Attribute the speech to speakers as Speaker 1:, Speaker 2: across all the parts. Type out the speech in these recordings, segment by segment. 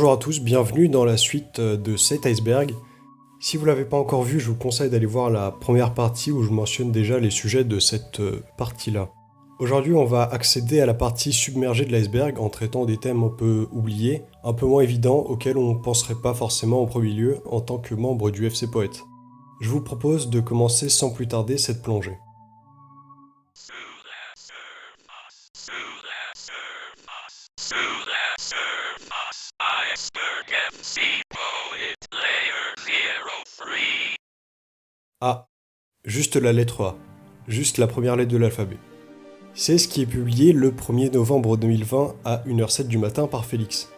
Speaker 1: Bonjour à tous, bienvenue dans la suite de cet iceberg. Si vous ne l'avez pas encore vu, je vous conseille d'aller voir la première partie où je mentionne déjà les sujets de cette partie-là. Aujourd'hui, on va accéder à la partie submergée de l'iceberg en traitant des thèmes un peu oubliés, un peu moins évidents, auxquels on ne penserait pas forcément en premier lieu en tant que membre du FC Poète. Je vous propose de commencer sans plus tarder cette plongée. A. Juste la lettre A. Juste la première lettre de l'alphabet. C'est ce qui est publié le 1er novembre 2020 à 1h07 du matin par Félix.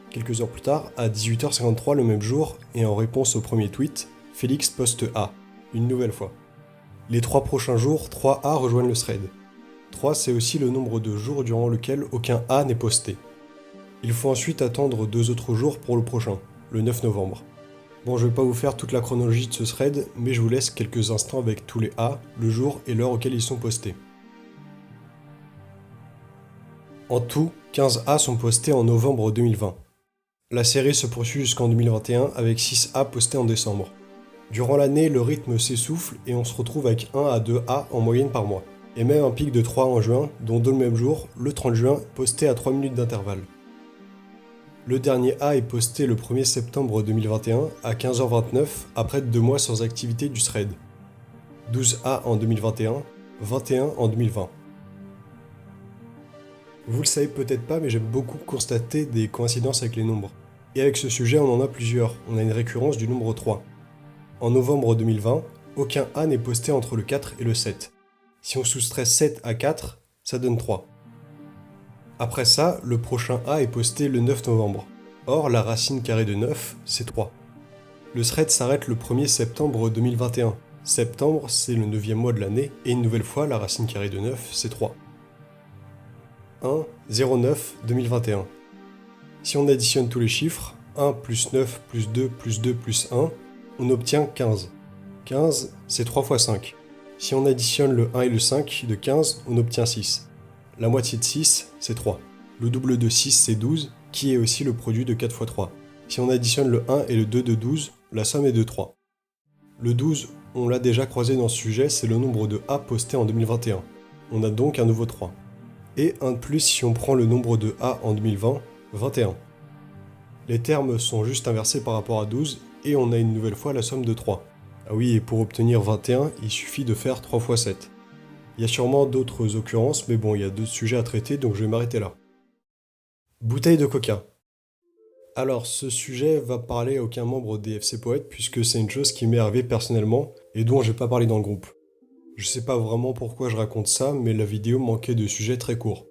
Speaker 1: Quelques heures plus tard, à 18h53 le même jour, et en réponse au premier tweet, Félix poste A, une nouvelle fois. Les 3 prochains jours, 3 A rejoignent le thread. 3 c'est aussi le nombre de jours durant lequel aucun A n'est posté. Il faut ensuite attendre 2 autres jours pour le prochain, le 9 novembre. Bon, je vais pas vous faire toute la chronologie de ce thread, mais je vous laisse quelques instants avec tous les A, le jour et l'heure auquel ils sont postés. En tout, 15 A sont postés en novembre 2020. La série se poursuit jusqu'en 2021 avec 6 A postés en décembre. Durant l'année, le rythme s'essouffle et on se retrouve avec 1 à 2 A en moyenne par mois. Et même un pic de 3 en juin, dont 2 le même jour, le 30 juin, posté à 3 minutes d'intervalle. Le dernier A est posté le 1er septembre 2021 à 15h29 après 2 mois sans activité du thread. 12 A en 2021, 21 en 2020. Vous le savez peut-être pas, mais j'aime beaucoup constater des coïncidences avec les nombres. Et avec ce sujet, on en a plusieurs. On a une récurrence du nombre 3. En novembre 2020, aucun A n'est posté entre le 4 et le 7. Si on soustrait 7 à 4, ça donne 3. Après ça, le prochain A est posté le 9 novembre. Or, la racine carrée de 9, c'est 3. Le thread s'arrête le 1er septembre 2021. Septembre, c'est le 9e mois de l'année, et une nouvelle fois, la racine carrée de 9, c'est 3. 1, 0, 9, 2021. Si on additionne tous les chiffres, 1 plus 9 plus 2 plus 2 plus 1, on obtient 15. 15, c'est 3 fois 5. Si on additionne le 1 et le 5 de 15, on obtient 6. La moitié de 6, c'est 3. Le double de 6, c'est 12, qui est aussi le produit de 4 fois 3. Si on additionne le 1 et le 2 de 12, la somme est de 3. Le 12, on l'a déjà croisé dans ce sujet, c'est le nombre de A posté en 2021. On a donc un nouveau 3. Et un de plus si on prend le nombre de A en 2020, 21. Les termes sont juste inversés par rapport à 12, et on a une nouvelle fois la somme de 3. Ah oui, et pour obtenir 21, il suffit de faire 3 fois 7. Il y a sûrement d'autres occurrences, mais bon, il y a d'autres sujets à traiter, donc je vais m'arrêter là. Bouteille de coca. Alors, ce sujet va parler à aucun membre des FC Poètes, puisque c'est une chose qui m'est arrivée personnellement, et dont j'ai pas parlé dans le groupe. Je sais pas vraiment pourquoi je raconte ça, mais la vidéo manquait de sujets très courts.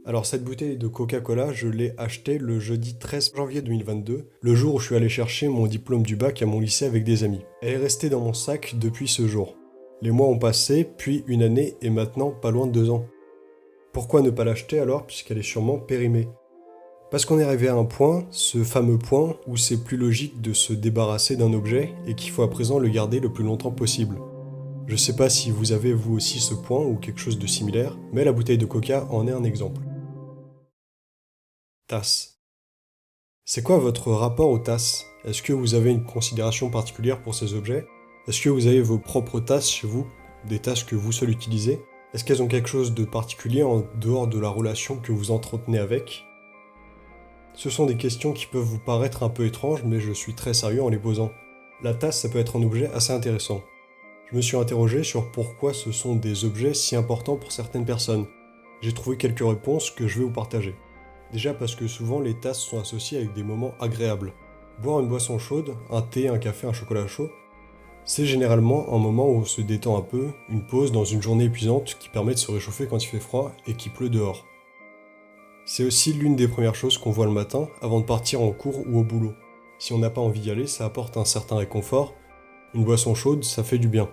Speaker 1: Alors, cette bouteille de Coca-Cola, je l'ai achetée le jeudi 13 janvier 2022, le jour où je suis allé chercher mon diplôme du bac à mon lycée avec des amis. Elle est restée dans mon sac depuis ce jour. Les mois ont passé, puis une année, et maintenant pas loin de 2 ans. Pourquoi ne pas l'acheter alors, puisqu'elle est sûrement périmée? Parce qu'on est arrivé à un point, ce fameux point, où c'est plus logique de se débarrasser d'un objet, et qu'il faut à présent le garder le plus longtemps possible. Je sais pas si vous avez vous aussi ce point, ou quelque chose de similaire, mais la bouteille de coca en est un exemple. Tasse. C'est quoi votre rapport aux tasses? Est-ce que vous avez une considération particulière pour ces objets? Est-ce que vous avez vos propres tasses chez vous? Des tasses que vous seul utilisez? Est-ce qu'elles ont quelque chose de particulier en dehors de la relation que vous entretenez avec? Ce sont des questions qui peuvent vous paraître un peu étranges, mais je suis très sérieux en les posant. La tasse, ça peut être un objet assez intéressant. Je me suis interrogé sur pourquoi ce sont des objets si importants pour certaines personnes. J'ai trouvé quelques réponses que je vais vous partager. Déjà parce que souvent les tasses sont associées avec des moments agréables. Boire une boisson chaude, un thé, un café, un chocolat chaud, c'est généralement un moment où on se détend un peu, une pause dans une journée épuisante qui permet de se réchauffer quand il fait froid et qu'il pleut dehors. C'est aussi l'une des premières choses qu'on voit le matin avant de partir en cours ou au boulot. Si on n'a pas envie d'y aller, ça apporte un certain réconfort. Une boisson chaude, ça fait du bien.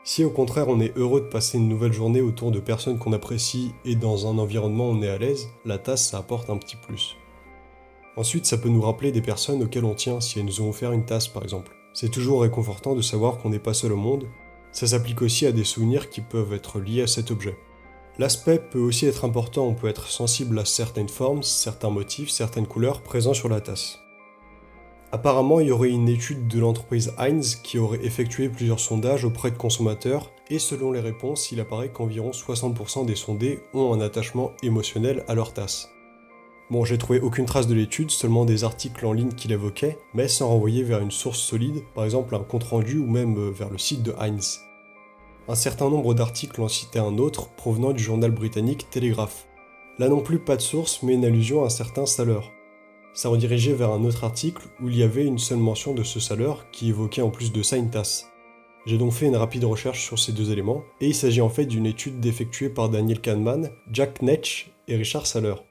Speaker 1: Si au contraire on est heureux de passer une nouvelle journée autour de personnes qu'on apprécie et dans un environnement où on est à l'aise, la tasse ça apporte un petit plus. Ensuite ça peut nous rappeler des personnes auxquelles on tient si elles nous ont offert une tasse par exemple. C'est toujours réconfortant de savoir qu'on n'est pas seul au monde. Ça s'applique aussi à des souvenirs qui peuvent être liés à cet objet. L'aspect peut aussi être important, on peut être sensible à certaines formes, certains motifs, certaines couleurs présents sur la tasse. Apparemment, il y aurait une étude de l'entreprise Heinz qui aurait effectué plusieurs sondages auprès de consommateurs, et selon les réponses, il apparaît qu'environ 60% des sondés ont un attachement émotionnel à leur tasse. Bon, j'ai trouvé aucune trace de l'étude, seulement des articles en ligne qui l'évoquaient, mais sans renvoyer vers une source solide, par exemple un compte-rendu ou même vers le site de Heinz. Un certain nombre d'articles en citaient un autre, provenant du journal britannique Telegraph. Là non plus pas de source, mais une allusion à un certain Saleur. Ça redirigeait vers un autre article où il y avait une seule mention de ce Saleur qui évoquait en plus de ça une tasse. J'ai donc fait une rapide recherche sur ces deux éléments, et il s'agit en fait d'une étude effectuée par Daniel Kahneman, Jack Netsch et Richard Saleur.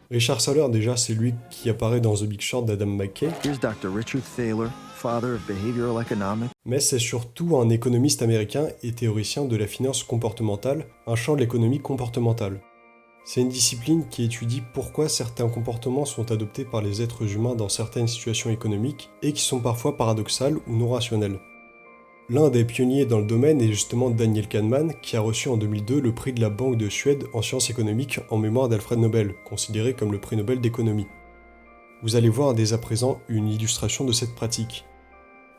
Speaker 1: Richard Saleur, déjà, c'est lui qui apparaît dans The Big Short d'Adam McKay.
Speaker 2: Here's Dr. Richard Thaler, father of behavioral economics.
Speaker 1: Mais c'est surtout un économiste américain et théoricien de la finance comportementale, un champ de l'économie comportementale. C'est une discipline qui étudie pourquoi certains comportements sont adoptés par les êtres humains dans certaines situations économiques et qui sont parfois paradoxales ou non rationnelles. L'un des pionniers dans le domaine est justement Daniel Kahneman, qui a reçu en 2002 le prix de la Banque de Suède en sciences économiques en mémoire d'Alfred Nobel, considéré comme le prix Nobel d'économie. Vous allez voir dès à présent une illustration de cette pratique.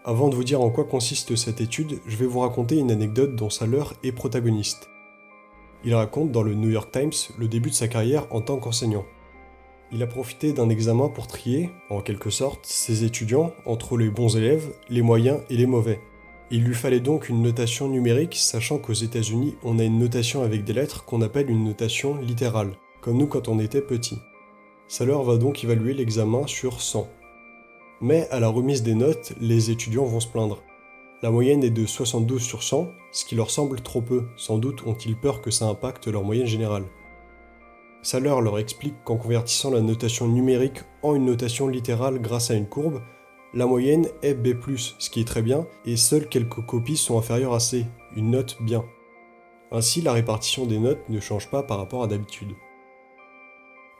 Speaker 1: Avant de vous dire en quoi consiste cette étude, je vais vous raconter une anecdote dont Saleur est protagoniste. Il raconte dans le New York Times le début de sa carrière en tant qu'enseignant. Il a profité d'un examen pour trier, en quelque sorte, ses étudiants entre les bons élèves, les moyens et les mauvais. Il lui fallait donc une notation numérique, sachant qu'aux États-Unis, on a une notation avec des lettres qu'on appelle une notation littérale, comme nous quand on était petit. Saleur va donc évaluer l'examen sur 100. Mais à la remise des notes, les étudiants vont se plaindre. La moyenne est de 72 sur 100, ce qui leur semble trop peu, sans doute ont-ils peur que ça impacte leur moyenne générale. Saleur leur explique qu'en convertissant la notation numérique en une notation littérale grâce à une courbe, la moyenne est B+, ce qui est très bien, et seules quelques copies sont inférieures à C, une note bien. Ainsi, la répartition des notes ne change pas par rapport à d'habitude.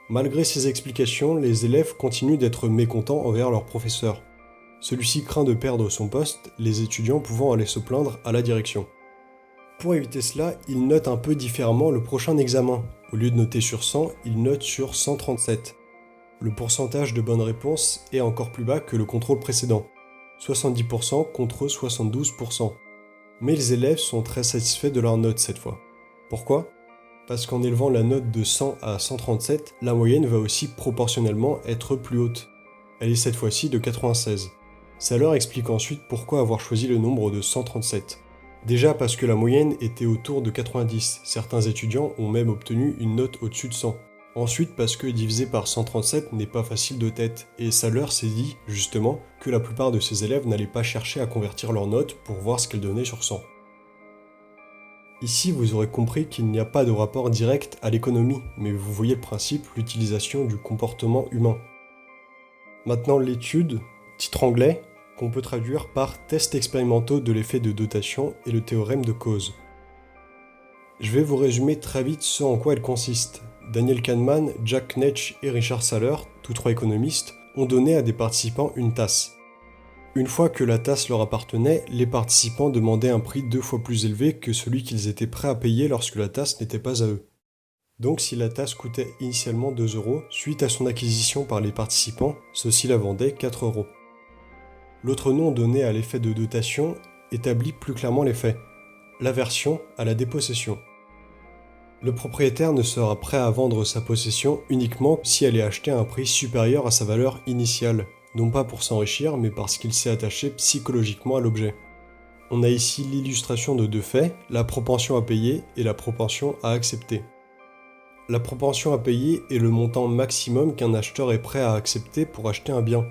Speaker 1: Malgré ces explications, les élèves continuent d'être mécontents envers leur professeur. Celui-ci craint de perdre son poste, les étudiants pouvant aller se plaindre à la direction. Pour éviter cela, il note un peu différemment le prochain examen. Au lieu de noter sur 100, il note sur 137. Le pourcentage de bonnes réponses est encore plus bas que le contrôle précédent, 70% contre 72%. Mais les élèves sont très satisfaits de leur note cette fois. Pourquoi ? Parce qu'en élevant la note de 100 à 137, la moyenne va aussi proportionnellement être plus haute. Elle est cette fois-ci de 96. Ça leur explique ensuite pourquoi avoir choisi le nombre de 137. Déjà parce que la moyenne était autour de 90, certains étudiants ont même obtenu une note au-dessus de 100. Ensuite parce que diviser par 137 n'est pas facile de tête, et Saleur s'est dit, justement, que la plupart de ses élèves n'allaient pas chercher à convertir leur note pour voir ce qu'elle donnait sur 100. Ici, vous aurez compris qu'il n'y a pas de rapport direct à l'économie, mais vous voyez le principe, l'utilisation du comportement humain. Maintenant l'étude, titre anglais, qu'on peut traduire par tests expérimentaux de l'effet de dotation et le théorème de cause. Je vais vous résumer très vite ce en quoi elle consiste. Daniel Kahneman, Jack Netsch et Richard Saleur, tous trois économistes, ont donné à des participants une tasse. Une fois que la tasse leur appartenait, les participants demandaient un prix 2 fois plus élevé que celui qu'ils étaient prêts à payer lorsque la tasse n'était pas à eux. Donc si la tasse coûtait initialement 2 €, suite à son acquisition par les participants, ceux-ci la vendaient 4 €. L'autre nom donné à l'effet de dotation établit plus clairement l'effet, l'aversion à la dépossession. Le propriétaire ne sera prêt à vendre sa possession uniquement si elle est achetée à un prix supérieur à sa valeur initiale, non pas pour s'enrichir, mais parce qu'il s'est attaché psychologiquement à l'objet. On a ici l'illustration de deux faits, la propension à payer et la propension à accepter. La propension à payer est le montant maximum qu'un acheteur est prêt à accepter pour acheter un bien.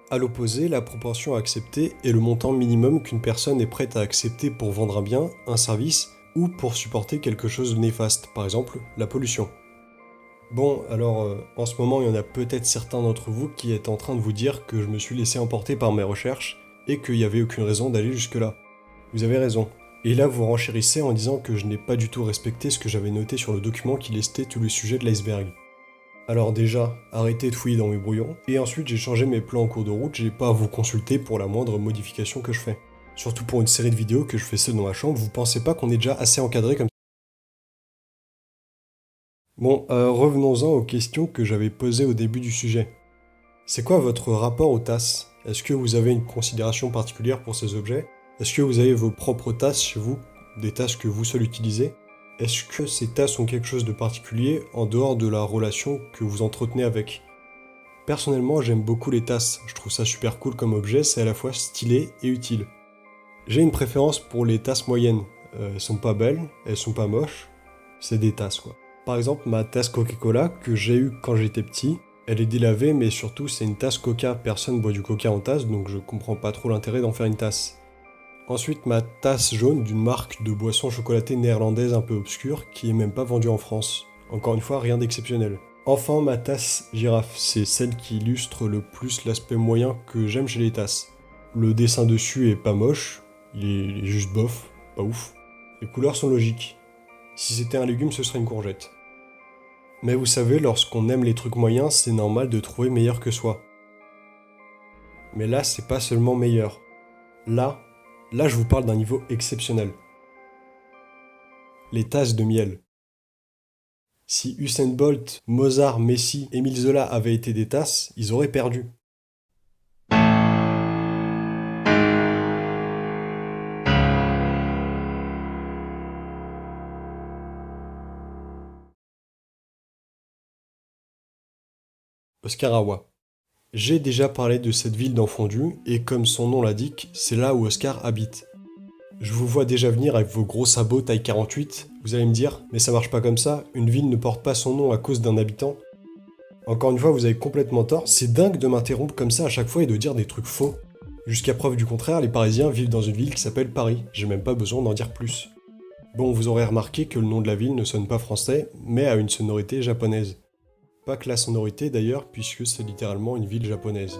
Speaker 1: A l'opposé, la propension à accepter est le montant minimum qu'une personne est prête à accepter pour vendre un bien, un service, ou pour supporter quelque chose de néfaste, par exemple la pollution. Bon, alors en ce moment il y en a peut-être certains d'entre vous qui est en train de vous dire que je me suis laissé emporter par mes recherches et qu'il n'y avait aucune raison d'aller jusque-là. Vous avez raison. Et là vous renchérissez en disant que je n'ai pas du tout respecté ce que j'avais noté sur le document qui listait tous les sujets de l'iceberg. Alors déjà, arrêtez de fouiller dans mes brouillons, et ensuite j'ai changé mes plans en cours de route, j'ai pas à vous consulter pour la moindre modification que je fais. Surtout pour une série de vidéos que je fais seul dans ma chambre, vous pensez pas qu'on est déjà assez encadré comme Bon, revenons-en aux questions que j'avais posées au début du sujet. C'est quoi votre rapport aux tasses? Est-ce que vous avez une considération particulière pour ces objets? Est-ce que vous avez vos propres tasses chez vous? Des tasses que vous seul utilisez? Est-ce que ces tasses ont quelque chose de particulier en dehors de la relation que vous entretenez avec? Personnellement, j'aime beaucoup les tasses. Je trouve ça super cool comme objet, c'est à la fois stylé et utile. J'ai une préférence pour les tasses moyennes. Elles sont pas belles, elles sont pas moches. C'est des tasses quoi. Par exemple, ma tasse Coca-Cola que j'ai eue quand j'étais petit, elle est délavée, mais surtout c'est une tasse Coca. Personne boit du Coca en tasse, donc je comprends pas trop l'intérêt d'en faire une tasse. Ensuite, ma tasse jaune d'une marque de boisson chocolatée néerlandaise un peu obscure, qui est même pas vendue en France. Encore une fois, rien d'exceptionnel. Enfin, ma tasse girafe, c'est celle qui illustre le plus l'aspect moyen que j'aime chez les tasses. Le dessin dessus est pas moche, il est juste bof, pas ouf. Les couleurs sont logiques. Si c'était un légume, ce serait une courgette. Mais vous savez, lorsqu'on aime les trucs moyens, c'est normal de trouver meilleur que soi. Mais là, c'est pas seulement meilleur. Là, je vous parle d'un niveau exceptionnel. Les tasses de miel. Si Usain Bolt, Mozart, Messi, Émile Zola avaient été des tasses, ils auraient perdu. Oscarawa. J'ai déjà parlé de cette ville dans Fondu, et comme son nom l'indique, c'est là où Oscar habite. Je vous vois déjà venir avec vos gros sabots taille 48, vous allez me dire, mais ça marche pas comme ça, une ville ne porte pas son nom à cause d'un habitant. Encore une fois, vous avez complètement tort, c'est dingue de m'interrompre comme ça à chaque fois et de dire des trucs faux. Jusqu'à preuve du contraire, les Parisiens vivent dans une ville qui s'appelle Paris, j'ai même pas besoin d'en dire plus. Bon, vous aurez remarqué que le nom de la ville ne sonne pas français, mais a une sonorité japonaise. Pas que la sonorité d'ailleurs, puisque c'est littéralement une ville japonaise.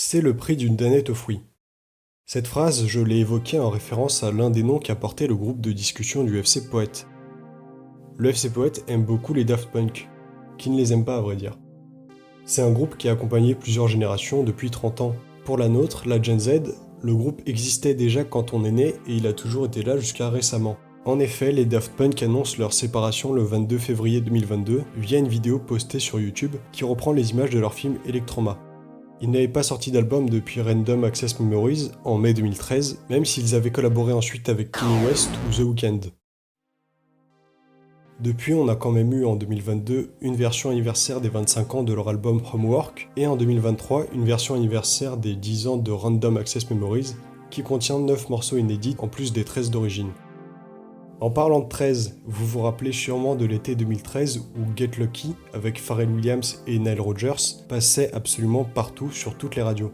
Speaker 1: C'est le prix d'une danette aux fruits. Cette phrase, je l'ai évoquée en référence à l'un des noms qu'a porté le groupe de discussion du FC Poète. Le FC Poète aime beaucoup les Daft Punk, qui ne les aime pas à vrai dire. C'est un groupe qui a accompagné plusieurs générations depuis 30 ans. Pour la nôtre, la Gen Z, le groupe existait déjà quand on est né et il a toujours été là jusqu'à récemment. En effet, les Daft Punk annoncent leur séparation le 22 février 2022 via une vidéo postée sur YouTube qui reprend les images de leur film Electroma. Ils n'avaient pas sorti d'album depuis Random Access Memories en mai 2013, même s'ils avaient collaboré ensuite avec Kanye West ou The Weeknd. Depuis, on a quand même eu en 2022 une version anniversaire des 25 ans de leur album Homework, et en 2023 une version anniversaire des 10 ans de Random Access Memories, qui contient 9 morceaux inédits en plus des 13 d'origine. En parlant de 13, vous vous rappelez sûrement de l'été 2013 où Get Lucky, avec Pharrell Williams et Nile Rodgers, passait absolument partout sur toutes les radios.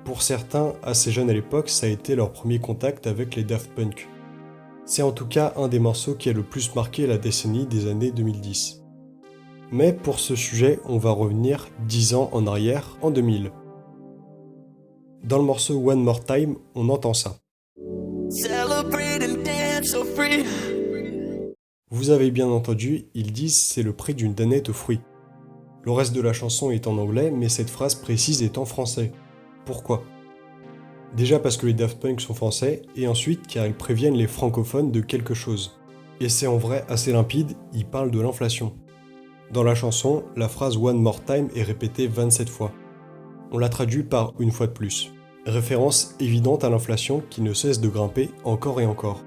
Speaker 1: Pour certains, assez jeunes à l'époque, ça a été leur premier contact avec les Daft Punk. C'est en tout cas un des morceaux qui a le plus marqué la décennie des années 2010. Mais pour ce sujet, on va revenir 10 ans en arrière, en 2000. Dans le morceau One More Time, on entend ça. Vous avez bien entendu, ils disent c'est le prix d'une danette aux fruits. Le reste de la chanson est en anglais, mais cette phrase précise est en français. Pourquoi ? Déjà parce que les Daft Punk sont français, et ensuite car ils préviennent les francophones de quelque chose. Et c'est en vrai assez limpide, ils parlent de l'inflation. Dans la chanson, la phrase One More Time est répétée 27 fois. On la traduit par une fois de plus. Référence évidente à l'inflation qui ne cesse de grimper encore et encore.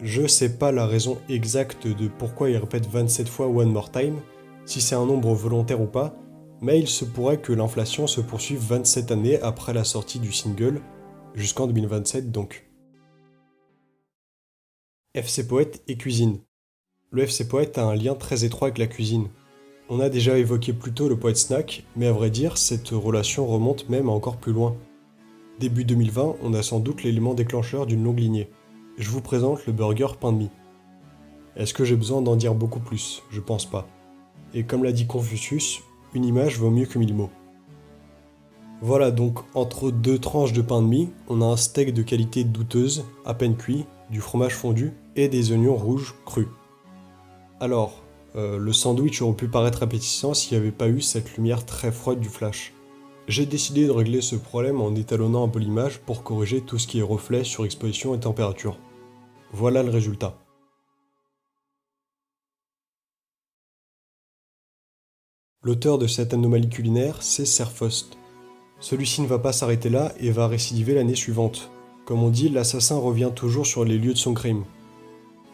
Speaker 1: Je sais pas la raison exacte de pourquoi il répète 27 fois One More Time, si c'est un nombre volontaire ou pas, mais il se pourrait que l'inflation se poursuive 27 années après la sortie du single, jusqu'en 2027 donc. FC Poète et cuisine. Le FC Poète a un lien très étroit avec la cuisine. On a déjà évoqué plus tôt le Poète Snack, mais à vrai dire, cette relation remonte même à encore plus loin. Début 2020, on a sans doute l'élément déclencheur d'une longue lignée. Je vous présente le burger pain de mie. Est-ce que j'ai besoin d'en dire beaucoup plus? Je pense pas. Et comme l'a dit Confucius, une image vaut mieux que 1000 mots. Voilà donc, entre deux tranches de pain de mie, on a un steak de qualité douteuse, à peine cuit, du fromage fondu et des oignons rouges crus. Alors, le sandwich aurait pu paraître appétissant s'il n'y avait pas eu cette lumière très froide du flash. J'ai décidé de régler ce problème en étalonnant un peu l'image pour corriger tout ce qui est reflet, surexposition et température. Voilà le résultat. L'auteur de cette anomalie culinaire, c'est Serfaust. Celui-ci ne va pas s'arrêter là et va récidiver l'année suivante. Comme on dit, l'assassin revient toujours sur les lieux de son crime.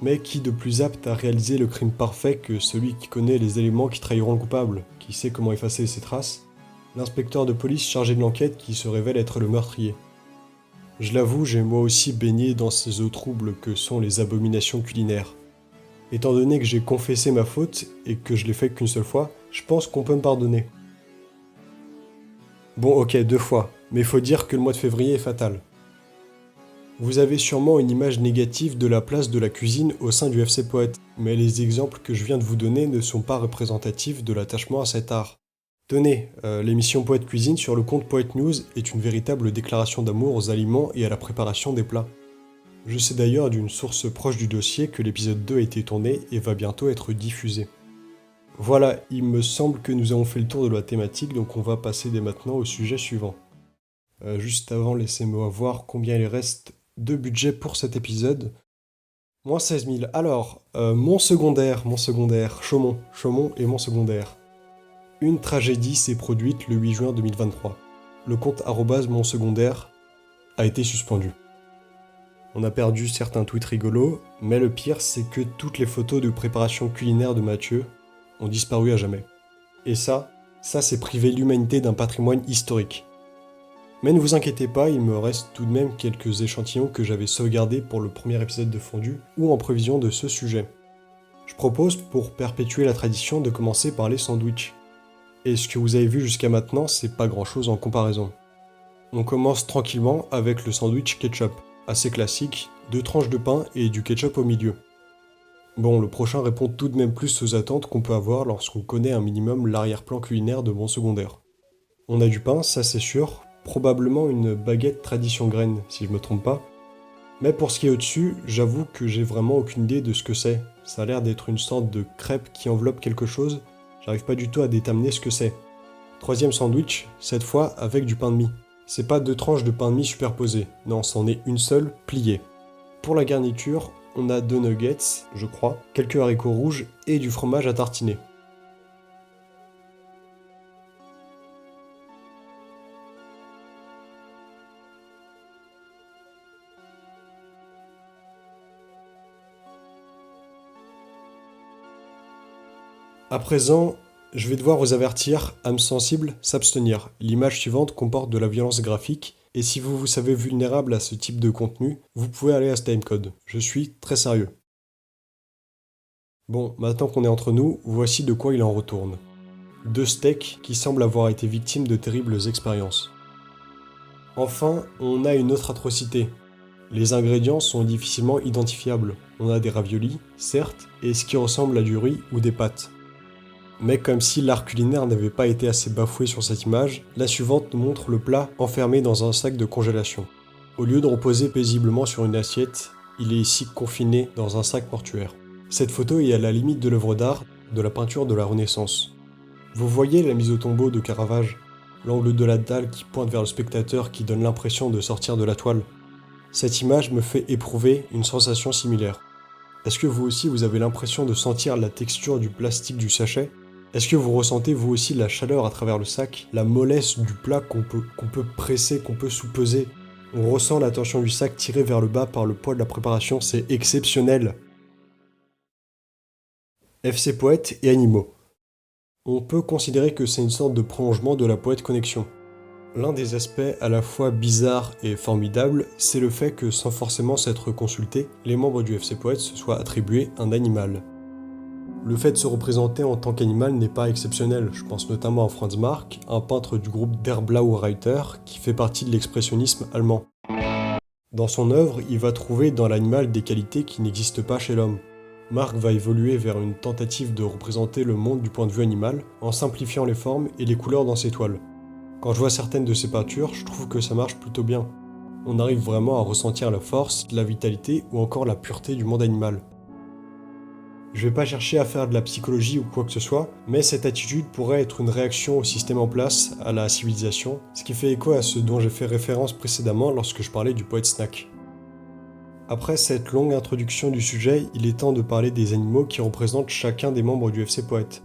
Speaker 1: Mais qui de plus apte à réaliser le crime parfait que celui qui connaît les éléments qui trahiront le coupable, qui sait comment effacer ses traces? L'inspecteur de police chargé de l'enquête qui se révèle être le meurtrier. Je l'avoue, j'ai moi aussi baigné dans ces eaux troubles que sont les abominations culinaires. Étant donné que j'ai confessé ma faute et que je l'ai fait qu'une seule fois, je pense qu'on peut me pardonner. Bon ok, 2 fois, mais faut dire que le mois de février est fatal. Vous avez sûrement une image négative de la place de la cuisine au sein du FC Poète, mais les exemples que je viens de vous donner ne sont pas représentatifs de l'attachement à cet art. Tenez, l'émission Poète Cuisine sur le compte Poète News est une véritable déclaration d'amour aux aliments et à la préparation des plats. Je sais d'ailleurs d'une source proche du dossier que l'épisode 2 a été tourné et va bientôt être diffusé. Voilà, il me semble que nous avons fait le tour de la thématique, donc on va passer dès maintenant au sujet suivant. Juste avant, laissez-moi voir combien il reste de budget pour cet épisode. Moins 16 000. Alors, mon secondaire, Chaumont et mon secondaire. Une tragédie s'est produite le 8 juin 2023. Le compte @monsecondaire a été suspendu. On a perdu certains tweets rigolos, mais le pire c'est que toutes les photos de préparation culinaire de Mathieu ont disparu à jamais. Et ça c'est priver l'humanité d'un patrimoine historique. Mais ne vous inquiétez pas, il me reste tout de même quelques échantillons que j'avais sauvegardés pour le premier épisode de Fondu, ou en prévision de ce sujet. Je propose, pour perpétuer la tradition, de commencer par les sandwichs. Et ce que vous avez vu jusqu'à maintenant, c'est pas grand chose en comparaison. On commence tranquillement avec le sandwich ketchup, assez classique, 2 tranches de pain et du ketchup au milieu. Bon, le prochain répond tout de même plus aux attentes qu'on peut avoir lorsqu'on connaît un minimum l'arrière-plan culinaire de mon secondaire. On a du pain, ça c'est sûr, probablement une baguette tradition graine, si je me trompe pas. Mais pour ce qui est au-dessus, j'avoue que j'ai vraiment aucune idée de ce que c'est. Ça a l'air d'être une sorte de crêpe qui enveloppe quelque chose, j'arrive pas du tout à déterminer ce que c'est. Troisième sandwich, cette fois avec du pain de mie. C'est pas 2 tranches de pain de mie superposées, non, c'en est une seule, pliée. Pour la garniture, on a 2 nuggets, je crois, quelques haricots rouges et du fromage à tartiner. À présent, je vais devoir vous avertir, âme sensible, s'abstenir. L'image suivante comporte de la violence graphique, et si vous vous savez vulnérable à ce type de contenu, vous pouvez aller à ce timecode. Je suis très sérieux. Bon, maintenant qu'on est entre nous, voici de quoi il en retourne. 2 steaks qui semblent avoir été victimes de terribles expériences. Enfin, on a une autre atrocité. Les ingrédients sont difficilement identifiables. On a des raviolis, certes, et ce qui ressemble à du riz ou des pâtes. Mais comme si l'art culinaire n'avait pas été assez bafoué sur cette image, la suivante nous montre le plat enfermé dans un sac de congélation. Au lieu de reposer paisiblement sur une assiette, il est ici confiné dans un sac mortuaire. Cette photo est à la limite de l'œuvre d'art, de la peinture de la Renaissance. Vous voyez la mise au tombeau de Caravage, l'angle de la dalle qui pointe vers le spectateur qui donne l'impression de sortir de la toile. Cette image me fait éprouver une sensation similaire. Est-ce que vous aussi vous avez l'impression de sentir la texture du plastique du sachet ? Est-ce que vous ressentez vous aussi la chaleur à travers le sac, la mollesse du plat qu'on peut presser, qu'on peut sous-peser, On ressent la tension du sac tirée vers le bas par le poids de la préparation, c'est exceptionnel. FC Poète et animaux. On peut considérer que c'est une sorte de prolongement de la Poète Connection. L'un des aspects à la fois bizarres et formidables, c'est le fait que sans forcément s'être consultés, les membres du FC Poète se soient attribués un animal. Le fait de se représenter en tant qu'animal n'est pas exceptionnel, je pense notamment à Franz Marc, un peintre du groupe Der Blaue Reiter qui fait partie de l'expressionnisme allemand. Dans son œuvre, il va trouver dans l'animal des qualités qui n'existent pas chez l'homme. Marc va évoluer vers une tentative de représenter le monde du point de vue animal en simplifiant les formes et les couleurs dans ses toiles. Quand je vois certaines de ses peintures, je trouve que ça marche plutôt bien. On arrive vraiment à ressentir la force, la vitalité ou encore la pureté du monde animal. Je vais pas chercher à faire de la psychologie ou quoi que ce soit, mais cette attitude pourrait être une réaction au système en place, à la civilisation, ce qui fait écho à ce dont j'ai fait référence précédemment lorsque je parlais du poète Snack. Après cette longue introduction du sujet, il est temps de parler des animaux qui représentent chacun des membres du FC Poète.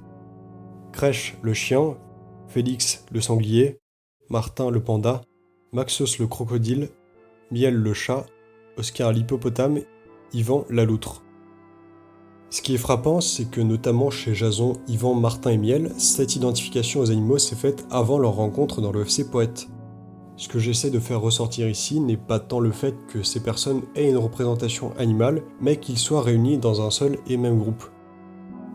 Speaker 1: Crèche, le chien, Félix, le sanglier, Martin, le panda, Maxos, le crocodile, Miel, le chat, Oscar, l'hippopotame, Yvan, la loutre. Ce qui est frappant, c'est que notamment chez Jason, Yvan, Martin et Miel, cette identification aux animaux s'est faite avant leur rencontre dans le FC Poète. Ce que j'essaie de faire ressortir ici n'est pas tant le fait que ces personnes aient une représentation animale, mais qu'ils soient réunis dans un seul et même groupe.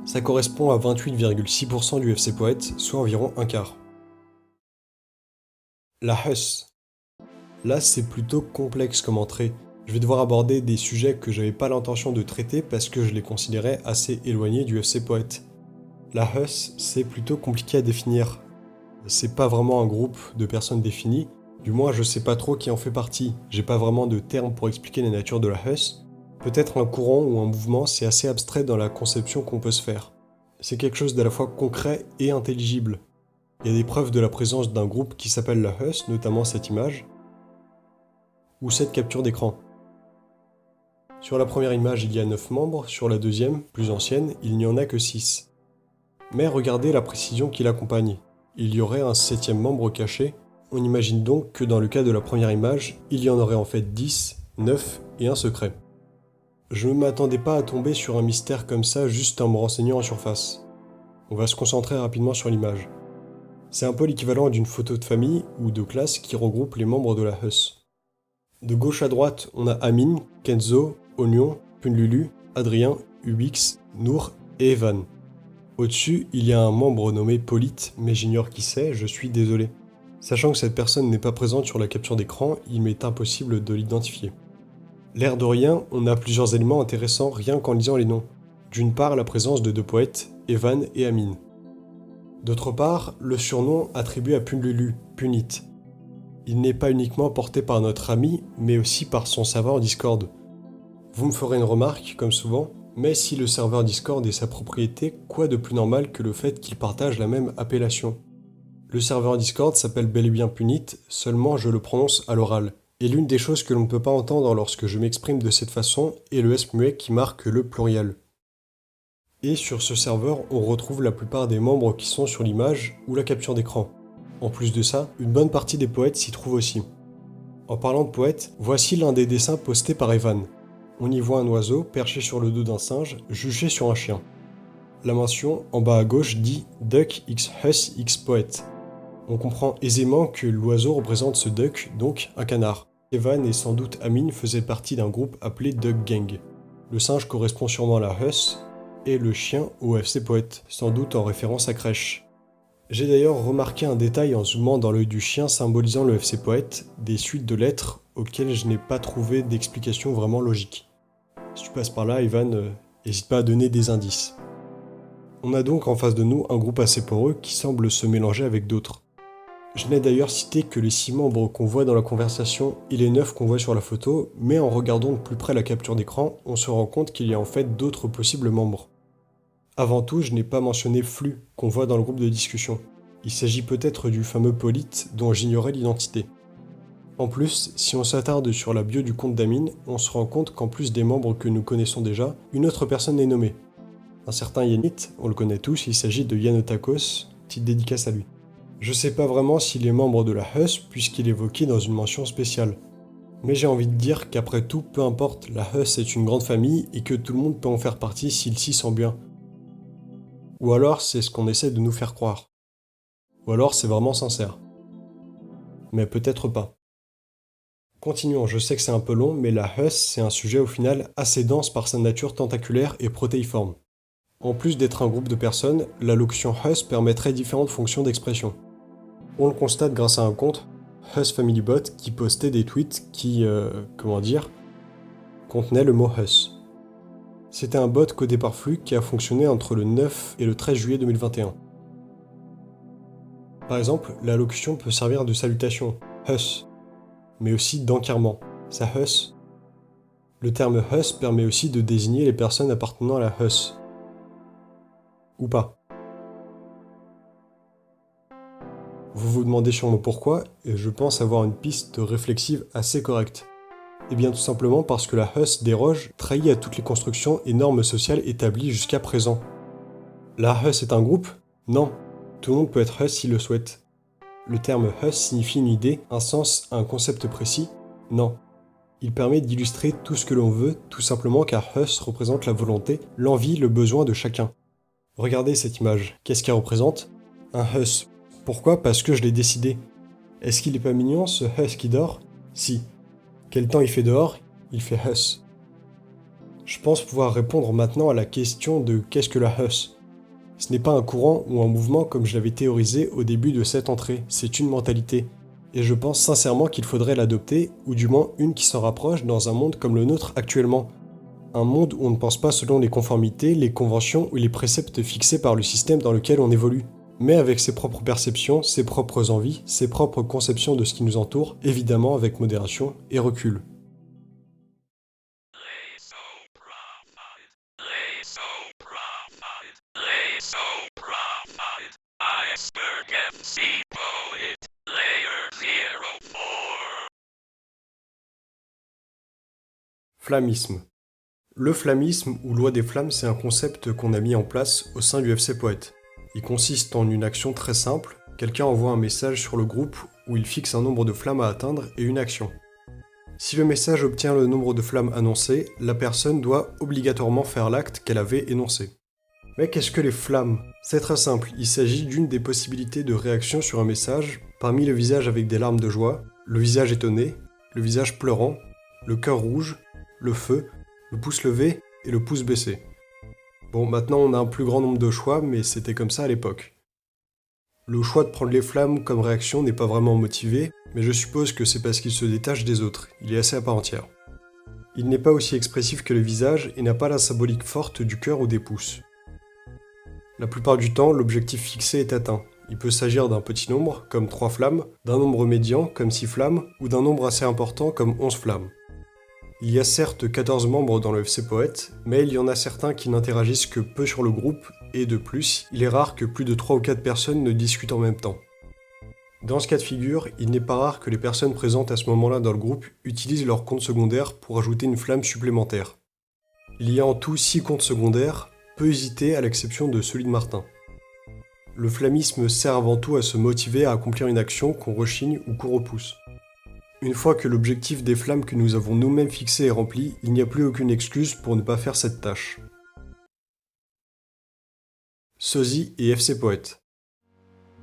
Speaker 1: Ça correspond à 28,6% du FC Poète, soit environ un quart. La Huss. Là, c'est plutôt complexe comme entrée. Je vais devoir aborder des sujets que j'avais pas l'intention de traiter parce que je les considérais assez éloignés du FC Poète. La Huss, c'est plutôt compliqué à définir. C'est pas vraiment un groupe de personnes définies, du moins je sais pas trop qui en fait partie. J'ai pas vraiment de termes pour expliquer la nature de la Huss. Peut-être un courant ou un mouvement, c'est assez abstrait dans la conception qu'on peut se faire. C'est quelque chose d'à la fois concret et intelligible. Il y a des preuves de la présence d'un groupe qui s'appelle la Huss, notamment cette image, ou cette capture d'écran. Sur la première image, il y a 9 membres, sur la deuxième, plus ancienne, il n'y en a que 6. Mais regardez la précision qui l'accompagne. Il y aurait un 7e membre caché. On imagine donc que dans le cas de la première image, il y en aurait en fait 10, 9 et un secret. Je ne m'attendais pas à tomber sur un mystère comme ça juste en me renseignant en surface. On va se concentrer rapidement sur l'image. C'est un peu l'équivalent d'une photo de famille ou de classe qui regroupe les membres de la Huss. De gauche à droite, on a Amine, Kenzo, Oignon, Punlulu, Adrien, Ubix, Nour et Evan. Au-dessus, il y a un membre nommé Polite, mais j'ignore qui c'est, je suis désolé. Sachant que cette personne n'est pas présente sur la capture d'écran, il m'est impossible de l'identifier. L'air de rien, on a plusieurs éléments intéressants rien qu'en lisant les noms. D'une part, la présence de 2 poètes, Evan et Amine. D'autre part, le surnom attribué à Punlulu, Punit. Il n'est pas uniquement porté par notre ami, mais aussi par son serveur Discord. Vous me ferez une remarque, comme souvent, mais si le serveur Discord est sa propriété, quoi de plus normal que le fait qu'il partage la même appellation ? Le serveur Discord s'appelle bel et bien Punit, seulement je le prononce à l'oral. Et l'une des choses que l'on ne peut pas entendre lorsque je m'exprime de cette façon est le S muet qui marque le pluriel. Et sur ce serveur, on retrouve la plupart des membres qui sont sur l'image ou la capture d'écran. En plus de ça, une bonne partie des poètes s'y trouve aussi. En parlant de poètes, voici l'un des dessins postés par Evan. On y voit un oiseau perché sur le dos d'un singe, juché sur un chien. La mention en bas à gauche dit « Duck x Huss x Poète ». On comprend aisément que l'oiseau représente ce duck, donc un canard. Evan et sans doute Amine faisaient partie d'un groupe appelé Duck Gang. Le singe correspond sûrement à la Huss, et le chien au FC Poète, sans doute en référence à Crèche. J'ai d'ailleurs remarqué un détail en zoomant dans l'œil du chien symbolisant le FC Poète, des suites de lettres auxquelles je n'ai pas trouvé d'explication vraiment logique. Si tu passes par là, Evan, n'hésite pas à donner des indices. On a donc en face de nous un groupe assez poreux qui semble se mélanger avec d'autres. Je n'ai d'ailleurs cité que les 6 membres qu'on voit dans la conversation et les 9 qu'on voit sur la photo, mais en regardant de plus près la capture d'écran, on se rend compte qu'il y a en fait d'autres possibles membres. Avant tout, je n'ai pas mentionné Flux, qu'on voit dans le groupe de discussion. Il s'agit peut-être du fameux Polite, dont j'ignorais l'identité. En plus, si on s'attarde sur la bio du compte d'Amine, on se rend compte qu'en plus des membres que nous connaissons déjà, une autre personne est nommée. Un certain Yanit, on le connaît tous, il s'agit de Yanotakos, petite dédicace à lui. Je sais pas vraiment s'il est membre de la Huss, puisqu'il est évoqué dans une mention spéciale. Mais j'ai envie de dire qu'après tout, peu importe, la Huss est une grande famille et que tout le monde peut en faire partie s'il s'y sent bien. Ou alors c'est ce qu'on essaie de nous faire croire. Ou alors c'est vraiment sincère. Mais peut-être pas. Continuons, je sais que c'est un peu long, mais la Huss c'est un sujet au final assez dense par sa nature tentaculaire et protéiforme. En plus d'être un groupe de personnes, la locution Huss permettrait différentes fonctions d'expression. On le constate grâce à un compte, Huss Family Bot, qui postait des tweets qui, contenaient le mot Huss. C'était un bot codé par Flux qui a fonctionné entre le 9 et le 13 juillet 2021. Par exemple, la locution peut servir de salutation, Huss, mais aussi d'encarrement, ça Huss. Le terme Huss permet aussi de désigner les personnes appartenant à la Huss. Ou pas. Vous vous demandez sûrement pourquoi, et je pense avoir une piste réflexive assez correcte. Eh bien tout simplement parce que la Huss déroge, trahit à toutes les constructions et normes sociales établies jusqu'à présent. La Huss est un groupe ? Non. Tout le monde peut être Huss s'il le souhaite. Le terme Huss signifie une idée, un sens, un concept précis ? Non. Il permet d'illustrer tout ce que l'on veut, tout simplement car Huss représente la volonté, l'envie, le besoin de chacun. Regardez cette image, qu'est-ce qu'elle représente ? Un Huss. Pourquoi ? Parce que je l'ai décidé. Est-ce qu'il est pas mignon, ce Huss qui dort ? Si. Quel temps il fait dehors ? Il fait Huss. Je pense pouvoir répondre maintenant à la question de qu'est-ce que la Huss ? Ce n'est pas un courant ou un mouvement comme je l'avais théorisé au début de cette entrée, c'est une mentalité. Et je pense sincèrement qu'il faudrait l'adopter, ou du moins une qui s'en rapproche dans un monde comme le nôtre actuellement. Un monde où on ne pense pas selon les conformités, les conventions ou les préceptes fixés par le système dans lequel on évolue, mais avec ses propres perceptions, ses propres envies, ses propres conceptions de ce qui nous entoure, évidemment avec modération et recul. Flammisme. Le flammisme ou loi des flammes, c'est un concept qu'on a mis en place au sein du FC Poète. Il consiste en une action très simple, quelqu'un envoie un message sur le groupe où il fixe un nombre de flammes à atteindre et une action. Si le message obtient le nombre de flammes annoncé, la personne doit obligatoirement faire l'acte qu'elle avait énoncé. Mais qu'est-ce que les flammes ? C'est très simple, il s'agit d'une des possibilités de réaction sur un message, parmi le visage avec des larmes de joie, le visage étonné, le visage pleurant, le cœur rouge, le feu, le pouce levé et le pouce baissé. Bon, maintenant on a un plus grand nombre de choix, mais c'était comme ça à l'époque. Le choix de prendre les flammes comme réaction n'est pas vraiment motivé, mais je suppose que c'est parce qu'il se détache des autres, il est assez à part entière. Il n'est pas aussi expressif que le visage et n'a pas la symbolique forte du cœur ou des pouces. La plupart du temps, l'objectif fixé est atteint. Il peut s'agir d'un petit nombre, comme 3 flammes, d'un nombre médian, comme 6 flammes, ou d'un nombre assez important, comme 11 flammes. Il y a certes 14 membres dans le FC Poète, mais il y en a certains qui n'interagissent que peu sur le groupe, et de plus, il est rare que plus de 3 ou 4 personnes ne discutent en même temps. Dans ce cas de figure, il n'est pas rare que les personnes présentes à ce moment-là dans le groupe utilisent leur compte secondaire pour ajouter une flamme supplémentaire. Il y a en tout 6 comptes secondaires, peu hésités à l'exception de celui de Martin. Le flammisme sert avant tout à se motiver à accomplir une action qu'on rechigne ou qu'on repousse. Une fois que l'objectif des flammes que nous avons nous-mêmes fixé est rempli, il n'y a plus aucune excuse pour ne pas faire cette tâche. Sosie et FC Poète.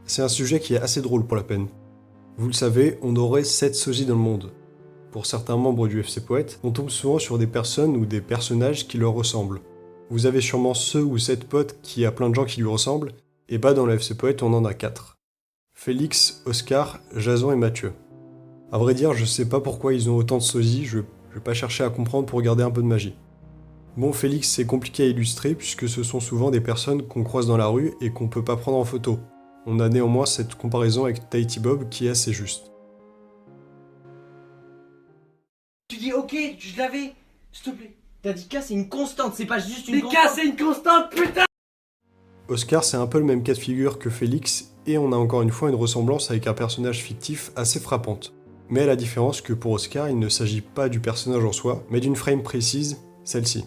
Speaker 1: C'est un sujet qui est assez drôle pour la peine. Vous le savez, on aurait 7 sosies dans le monde. Pour certains membres du FC Poète, on tombe souvent sur des personnes ou des personnages qui leur ressemblent. Vous avez sûrement ceux ou cette pote qui a plein de gens qui lui ressemblent, et bah dans le FC Poète on en a 4. Félix, Oscar, Jason et Mathieu. À vrai dire, je sais pas pourquoi ils ont autant de sosies, je vais pas chercher à comprendre pour garder un peu de magie. Bon, Félix, c'est compliqué à illustrer puisque ce sont souvent des personnes qu'on croise dans la rue et qu'on peut pas prendre en photo. On a néanmoins cette comparaison avec Tahiti Bob qui est assez juste.
Speaker 3: Tu dis ok, je l'avais, s'il te plaît. T'as dit K, c'est une constante, c'est pas juste une
Speaker 4: Mais
Speaker 3: constante.
Speaker 4: K, c'est une constante, putain!
Speaker 1: Oscar, c'est un peu le même cas de figure que Félix, et on a encore une fois une ressemblance avec un personnage fictif assez frappante. Mais à la différence que pour Oscar, il ne s'agit pas du personnage en soi, mais d'une frame précise, celle-ci.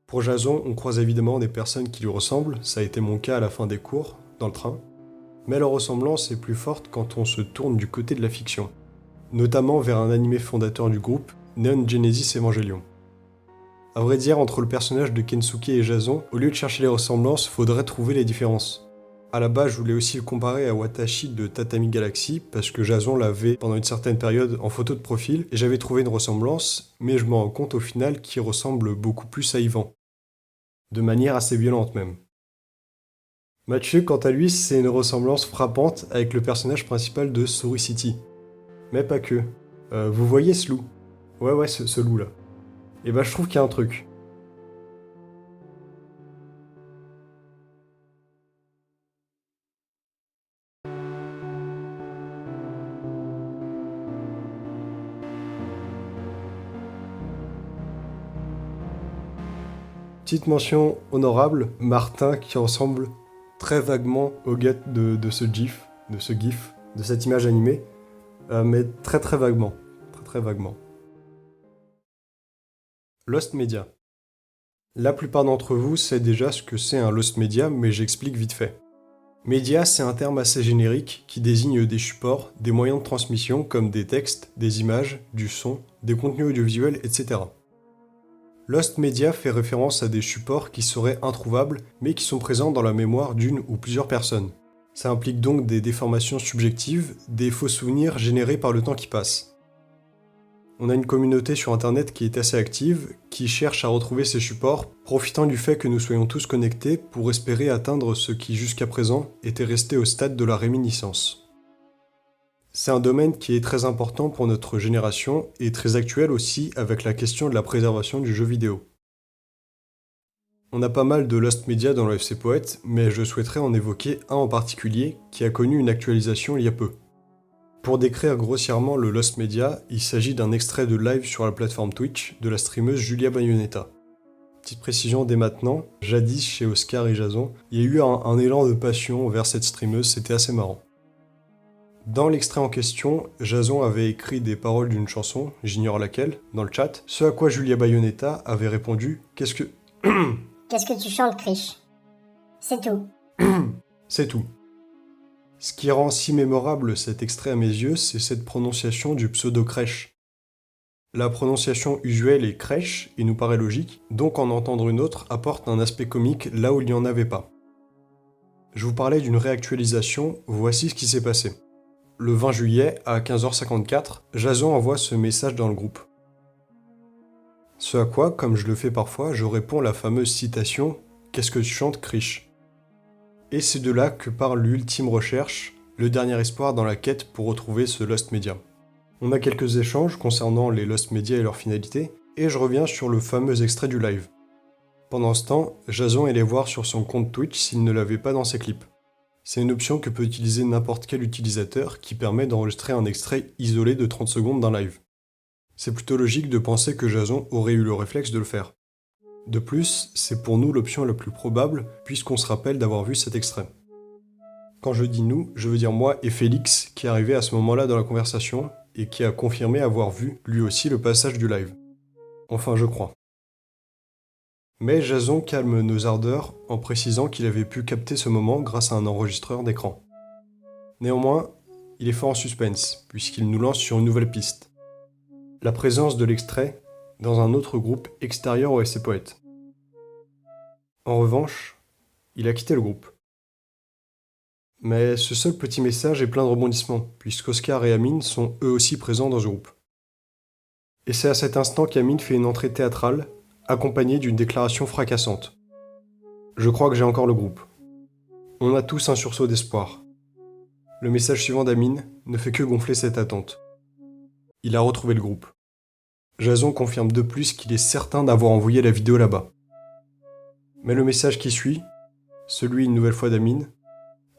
Speaker 1: Pour Jason, on croise évidemment des personnes qui lui ressemblent, ça a été mon cas à la fin des cours, dans le train, mais leur ressemblance est plus forte quand on se tourne du côté de la fiction. notamment vers un animé fondateur du groupe, Neon Genesis Evangelion. À vrai dire, entre le personnage de Kensuke et Jason, au lieu de chercher les ressemblances, faudrait trouver les différences. À la base, je voulais aussi le comparer à Watashi de Tatami Galaxy, parce que Jason l'avait pendant une certaine période en photo de profil, et j'avais trouvé une ressemblance, mais je me rends compte au final qu'il ressemble beaucoup plus à Ivan. De manière assez violente même. Mathieu, quant à lui, c'est une ressemblance frappante avec le personnage principal de Story City. Mais pas que. Vous voyez ce loup? Ouais, ce loup là. Et bah je trouve qu'il y a un truc. Petite mention honorable, Martin qui ressemble très vaguement au gars de ce gif, de cette image animée, mais très vaguement. Très vaguement. Lost Media. La plupart d'entre vous savent déjà ce que c'est un Lost Media, mais j'explique vite fait. Média, c'est un terme assez générique qui désigne des supports, des moyens de transmission comme des textes, des images, du son, des contenus audiovisuels, etc. Lost Media fait référence à des supports qui seraient introuvables, mais qui sont présents dans la mémoire d'une ou plusieurs personnes. Ça implique donc des déformations subjectives, des faux souvenirs générés par le temps qui passe. On a une communauté sur internet qui est assez active, qui cherche à retrouver ces supports, profitant du fait que nous soyons tous connectés pour espérer atteindre ce qui jusqu'à présent était resté au stade de la réminiscence. C'est un domaine qui est très important pour notre génération et très actuel aussi avec la question de la préservation du jeu vidéo. On a pas mal de Lost Media dans le FC Poète, mais je souhaiterais en évoquer un en particulier qui a connu une actualisation il y a peu. Pour décrire grossièrement le Lost Media, il s'agit d'un extrait de live sur la plateforme Twitch de la streameuse Julia Bayonetta. Petite précision dès maintenant, jadis chez Oscar et Jason, il y a eu un élan de passion vers cette streameuse, c'était assez marrant. Dans l'extrait en question, Jason avait écrit des paroles d'une chanson, j'ignore laquelle, dans le chat, ce à quoi Julia Bayonetta avait répondu « Qu'est-ce que...
Speaker 4: Qu'est-ce que tu chantes, Krish? C'est tout. »
Speaker 1: C'est tout. Ce qui rend si mémorable cet extrait à mes yeux, c'est cette prononciation du pseudo crèche. La prononciation usuelle est crèche et nous paraît logique, donc en entendre une autre apporte un aspect comique là où il n'y en avait pas. Je vous parlais d'une réactualisation, voici ce qui s'est passé. Le 20 juillet, à 15h54, Jason envoie ce message dans le groupe. Ce à quoi, comme je le fais parfois, je réponds la fameuse citation « Qu'est-ce que tu chantes, Krish ?» Et c'est de là que part l'ultime recherche, le dernier espoir dans la quête pour retrouver ce Lost Media. On a quelques échanges concernant les Lost Media et leur finalité, et je reviens sur le fameux extrait du live. Pendant ce temps, Jason allait voir sur son compte Twitch s'il ne l'avait pas dans ses clips. C'est une option que peut utiliser n'importe quel utilisateur qui permet d'enregistrer un extrait isolé de 30 secondes d'un live. C'est plutôt logique de penser que Jason aurait eu le réflexe de le faire. De plus, c'est pour nous l'option la plus probable puisqu'on se rappelle d'avoir vu cet extrait. Quand je dis nous, je veux dire moi et Félix qui est arrivé à ce moment-là dans la conversation et qui a confirmé avoir vu lui aussi le passage du live. Enfin, je crois. Mais Jason calme nos ardeurs en précisant qu'il avait pu capter ce moment grâce à un enregistreur d'écran. Néanmoins, il est fort en suspense, puisqu'il nous lance sur une nouvelle piste. La présence de l'extrait dans un autre groupe extérieur au FC Poète. En revanche, il a quitté le groupe. Mais ce seul petit message est plein de rebondissements, puisqu'Oscar et Amine sont eux aussi présents dans ce groupe. Et c'est à cet instant qu'Amine fait une entrée théâtrale, accompagné d'une déclaration fracassante. Je crois que j'ai encore le groupe. On a tous un sursaut d'espoir. Le message suivant d'Amine ne fait que gonfler cette attente. Il a retrouvé le groupe. Jason confirme de plus qu'il est certain d'avoir envoyé la vidéo là-bas. Mais le message qui suit, celui une nouvelle fois d'Amine,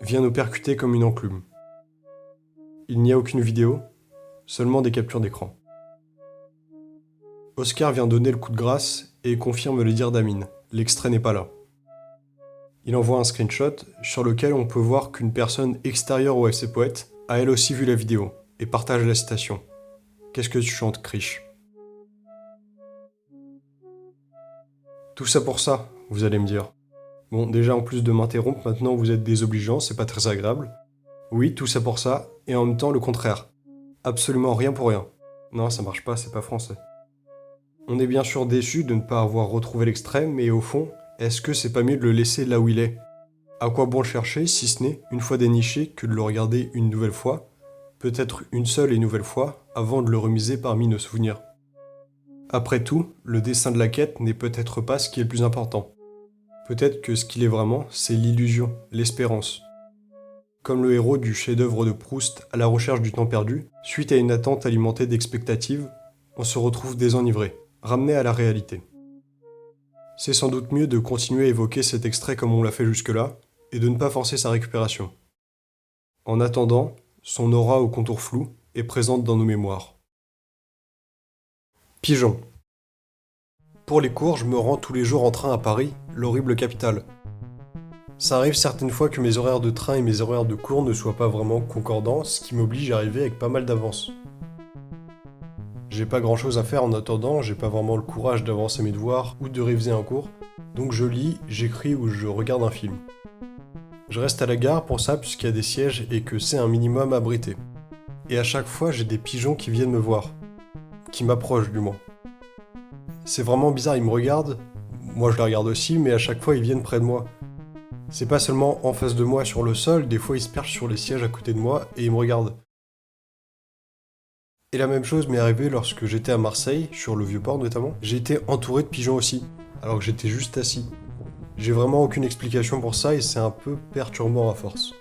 Speaker 1: vient nous percuter comme une enclume. Il n'y a aucune vidéo, seulement des captures d'écran. Oscar vient donner le coup de grâce et confirme les dires d'Amine. L'extrait n'est pas là. Il envoie un screenshot sur lequel on peut voir qu'une personne extérieure au FC Poète a elle aussi vu la vidéo et partage la citation. Qu'est-ce que tu chantes, Krish? Tout ça pour ça, vous allez me dire. Bon, déjà en plus de m'interrompre, maintenant vous êtes désobligeant, c'est pas très agréable. Oui, tout ça pour ça, et en même temps le contraire. Absolument rien pour rien. Non, ça marche pas, c'est pas français. On est bien sûr déçu de ne pas avoir retrouvé l'extrait, mais au fond, est-ce que c'est pas mieux de le laisser là où il est? À quoi bon le chercher, si ce n'est, une fois déniché, que de le regarder une nouvelle fois, peut-être une seule et nouvelle fois, avant de le remiser parmi nos souvenirs? Après tout, le dessin de la quête n'est peut-être pas ce qui est le plus important. Peut-être que ce qu'il est vraiment, c'est l'illusion, l'espérance. Comme le héros du chef-d'œuvre de Proust à la recherche du temps perdu, suite à une attente alimentée d'expectatives, on se retrouve désenivré, ramené à la réalité. C'est sans doute mieux de continuer à évoquer cet extrait comme on l'a fait jusque-là, et de ne pas forcer sa récupération. En attendant, son aura au contour flou est présente dans nos mémoires. Pigeon. Pour les cours, je me rends tous les jours en train à Paris, l'horrible capitale. Ça arrive certaines fois que mes horaires de train et mes horaires de cours ne soient pas vraiment concordants, ce qui m'oblige à arriver avec pas mal d'avance. J'ai pas grand chose à faire en attendant, j'ai pas vraiment le courage d'avancer mes devoirs ou de réviser un cours, donc je lis, j'écris ou je regarde un film. Je reste à la gare pour ça puisqu'il y a des sièges et que c'est un minimum abrité. Et à chaque fois, j'ai des pigeons qui viennent me voir. Qui m'approchent du moins. C'est vraiment bizarre, ils me regardent, moi je les regarde aussi, mais à chaque fois ils viennent près de moi. C'est pas seulement en face de moi sur le sol, des fois ils se perchent sur les sièges à côté de moi et ils me regardent. Et la même chose m'est arrivée lorsque j'étais à Marseille, sur le Vieux-Port notamment. J'ai été entouré de pigeons aussi, alors que j'étais juste assis. J'ai vraiment aucune explication pour ça et c'est un peu perturbant à force.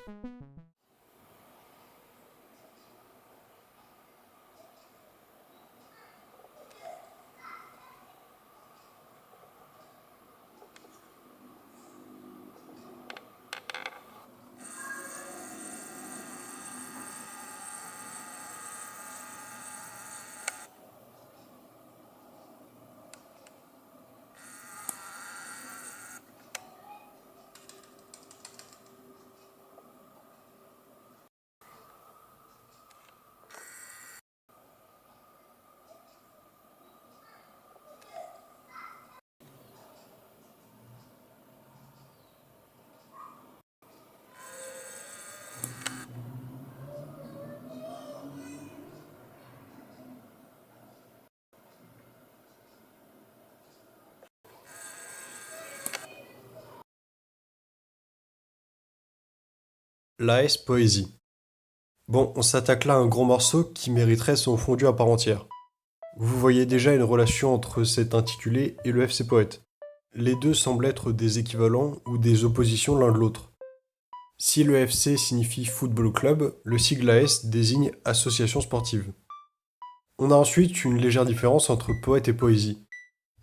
Speaker 1: L'AS Poésie. Bon, on s'attaque là à un gros morceau qui mériterait son fondu à part entière. Vous voyez déjà une relation entre cet intitulé et le FC Poète. Les deux semblent être des équivalents ou des oppositions l'un de l'autre. Si le FC signifie Football Club, le sigle AS désigne Association Sportive. On a ensuite une légère différence entre poète et poésie.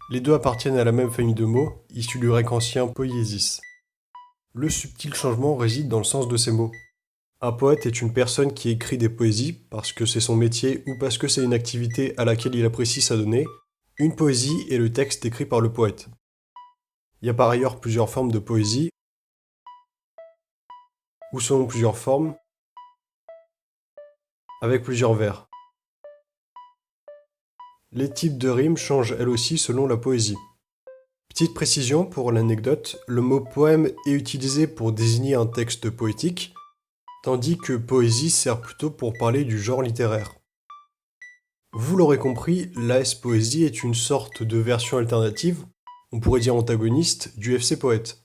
Speaker 1: Les deux appartiennent à la même famille de mots, issus du grec ancien poiesis. Le subtil changement réside dans le sens de ces mots. Un poète est une personne qui écrit des poésies parce que c'est son métier ou parce que c'est une activité à laquelle il apprécie s'adonner. Une poésie est le texte écrit par le poète. Il y a par ailleurs plusieurs formes de poésie, ou selon plusieurs formes, avec plusieurs vers. Les types de rimes changent elles aussi selon la poésie. Petite précision pour l'anecdote, le mot poème est utilisé pour désigner un texte poétique, tandis que poésie sert plutôt pour parler du genre littéraire. Vous l'aurez compris, l'AS Poésie est une sorte de version alternative, on pourrait dire antagoniste, du FC Poète.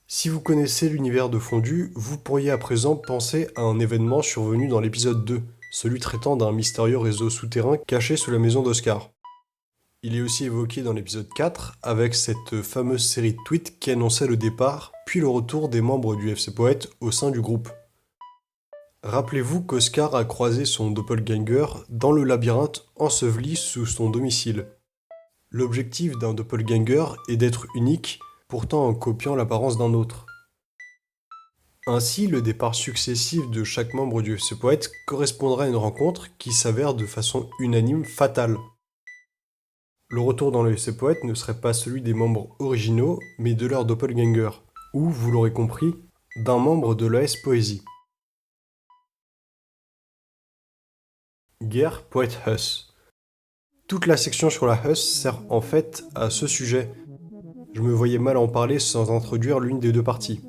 Speaker 1: Si vous connaissez l'univers de Fondu, vous pourriez à présent penser à un événement survenu dans l'épisode 2, celui traitant d'un mystérieux réseau souterrain caché sous la maison d'Oscar. Il est aussi évoqué dans l'épisode 4, avec cette fameuse série de tweets qui annonçait le départ, puis le retour des membres du FC Poète au sein du groupe. Rappelez-vous qu'Oscar a croisé son doppelganger dans le labyrinthe enseveli sous son domicile. L'objectif d'un doppelganger est d'être unique, pourtant en copiant l'apparence d'un autre. Ainsi, le départ successif de chaque membre du FC Poète correspondra à une rencontre qui s'avère de façon unanime fatale. Le retour dans le FC Poète ne serait pas celui des membres originaux, mais de leur doppelganger, ou, vous l'aurez compris, d'un membre de l'AS Poésie. Guerre Poète Huss. Toute la section sur la Huss sert en fait à ce sujet. Je me voyais mal en parler sans introduire l'une des deux parties.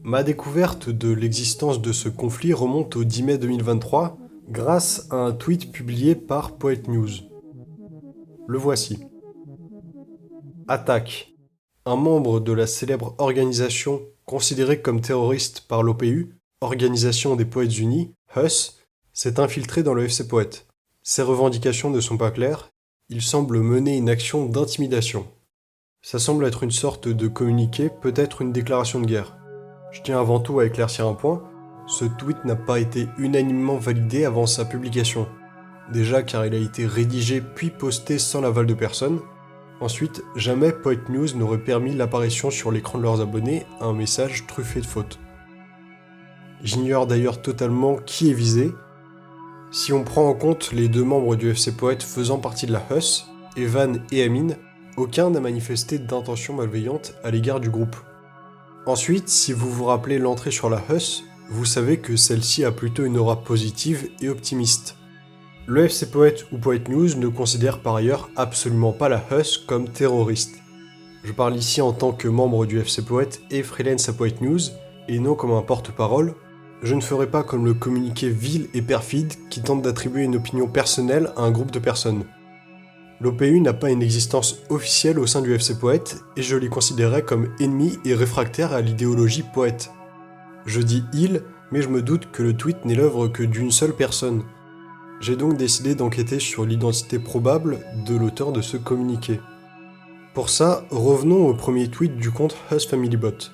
Speaker 1: Ma découverte de l'existence de ce conflit remonte au 10 mai 2023, grâce à un tweet publié par Poet News. Le voici. Attaque. Un membre de la célèbre organisation considérée comme terroriste par l'OPU, Organisation des Poètes Unis, HUS, s'est infiltré dans le FC Poète. Ses revendications ne sont pas claires, il semble mener une action d'intimidation. Ça semble être une sorte de communiqué, peut-être une déclaration de guerre. Je tiens avant tout à éclaircir un point, ce tweet n'a pas été unanimement validé avant sa publication. Déjà car il a été rédigé puis posté sans l'aval de personne. Ensuite, jamais Poet News n'aurait permis l'apparition sur l'écran de leurs abonnés à un message truffé de fautes. J'ignore d'ailleurs totalement qui est visé. Si on prend en compte les deux membres du FC Poète faisant partie de la HUS, Evan et Amine, aucun n'a manifesté d'intention malveillante à l'égard du groupe. Ensuite, si vous vous rappelez l'entrée sur la HUS, vous savez que celle-ci a plutôt une aura positive et optimiste. Le FC Poète ou Poet News ne considère par ailleurs absolument pas la HUS comme terroriste. Je parle ici en tant que membre du FC Poète et freelance à Poet News, et non comme un porte-parole. Je ne ferai pas comme le communiqué vil et perfide qui tente d'attribuer une opinion personnelle à un groupe de personnes. L'OPU n'a pas une existence officielle au sein du FC Poète et je les considérais comme ennemis et réfractaires à l'idéologie poète. Je dis « il », mais je me doute que le tweet n'est l'œuvre que d'une seule personne. J'ai donc décidé d'enquêter sur l'identité probable de l'auteur de ce communiqué. Pour ça, revenons au premier tweet du compte HusFamilyBot.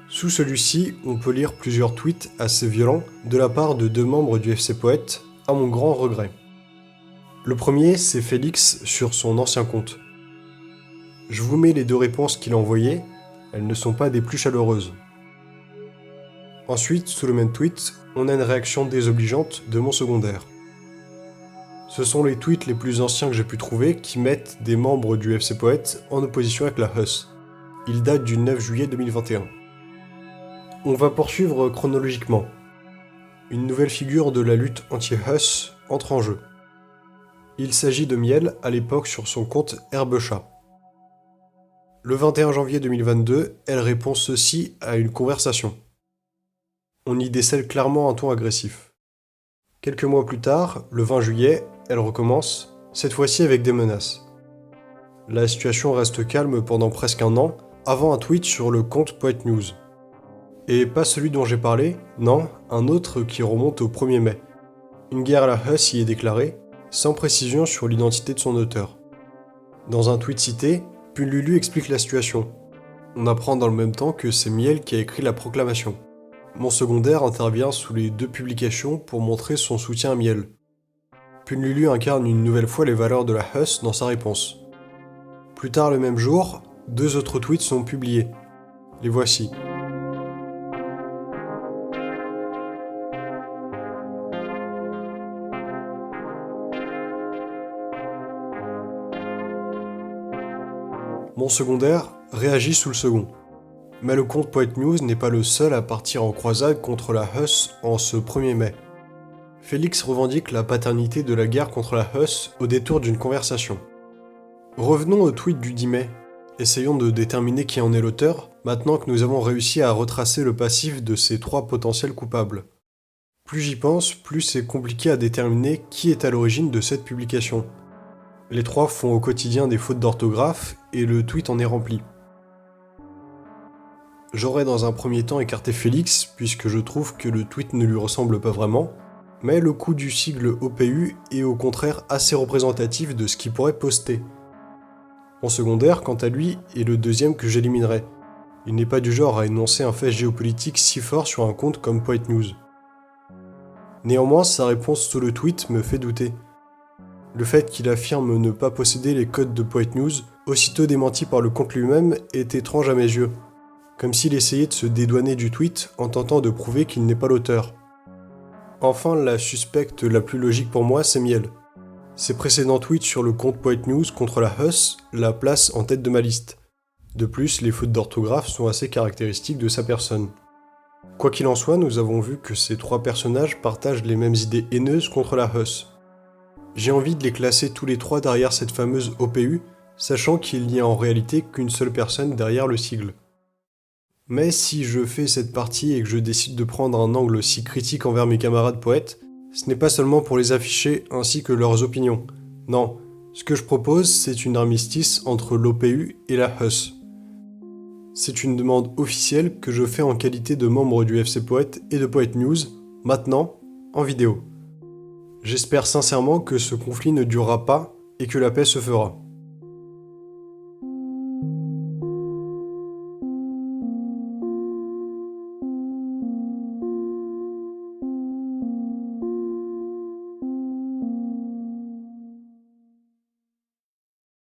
Speaker 1: Sous celui-ci, on peut lire plusieurs tweets assez violents de la part de deux membres du FC Poète, à mon grand regret. Le premier, c'est Félix sur son ancien compte. Je vous mets les deux réponses qu'il a envoyées, elles ne sont pas des plus chaleureuses. Ensuite, sous le même tweet, on a une réaction désobligeante de mon secondaire. Ce sont les tweets les plus anciens que j'ai pu trouver qui mettent des membres du FC Poète en opposition avec la HUS. Ils datent du 9 juillet 2021. On va poursuivre chronologiquement. Une nouvelle figure de la lutte anti-HUS entre en jeu. Il s'agit de Miel, à l'époque sur son compte Herbechat. Le 21 janvier 2022, elle répond ceci à une conversation. On y décèle clairement un ton agressif. Quelques mois plus tard, le 20 juillet, elle recommence, cette fois-ci avec des menaces. La situation reste calme pendant presque un an, avant un tweet sur le compte Poet News. Et pas celui dont j'ai parlé, non, un autre qui remonte au 1er mai. Une guerre à la HUS y est déclarée, sans précision sur l'identité de son auteur. Dans un tweet cité, Punlulu explique la situation. On apprend dans le même temps que c'est Miel qui a écrit la proclamation. Mon secondaire intervient sous les deux publications pour montrer son soutien à Miel. Punlulu incarne une nouvelle fois les valeurs de la HUS dans sa réponse. Plus tard le même jour, deux autres tweets sont publiés. Les voici. Mon secondaire réagit sous le second. Mais le compte Poet News n'est pas le seul à partir en croisade contre la HUS en ce 1er mai. Félix revendique la paternité de la guerre contre la HUS au détour d'une conversation. Revenons au tweet du 10 mai. Essayons de déterminer qui en est l'auteur, maintenant que nous avons réussi à retracer le passif de ces trois potentiels coupables. Plus j'y pense, plus c'est compliqué à déterminer qui est à l'origine de cette publication. Les trois font au quotidien des fautes d'orthographe et le tweet en est rempli. J'aurais dans un premier temps écarté Félix, puisque je trouve que le tweet ne lui ressemble pas vraiment, mais le coup du sigle OPU est au contraire assez représentatif de ce qu'il pourrait poster. Mon secondaire, quant à lui, est le deuxième que j'éliminerai. Il n'est pas du genre à énoncer un fait géopolitique si fort sur un compte comme Poet News. Néanmoins, sa réponse sous le tweet me fait douter. Le fait qu'il affirme ne pas posséder les codes de Poet News, aussitôt démenti par le compte lui-même, est étrange à mes yeux. Comme s'il essayait de se dédouaner du tweet en tentant de prouver qu'il n'est pas l'auteur. Enfin, la suspecte la plus logique pour moi, c'est Miel. Ses précédents tweets sur le compte Poet News contre la HUS la placent en tête de ma liste. De plus, les fautes d'orthographe sont assez caractéristiques de sa personne. Quoi qu'il en soit, nous avons vu que ces trois personnages partagent les mêmes idées haineuses contre la HUS. J'ai envie de les classer tous les trois derrière cette fameuse OPU, sachant qu'il n'y a en réalité qu'une seule personne derrière le sigle. Mais si je fais cette partie et que je décide de prendre un angle si critique envers mes camarades poètes, Ce n'est pas seulement pour les afficher ainsi que leurs opinions. Non, ce que je propose, c'est une armistice entre l'OPU et la HUS. C'est une demande officielle que je fais en qualité de membre du FC Poète et de Poète News, maintenant, en vidéo. J'espère sincèrement que ce conflit ne durera pas et que la paix se fera.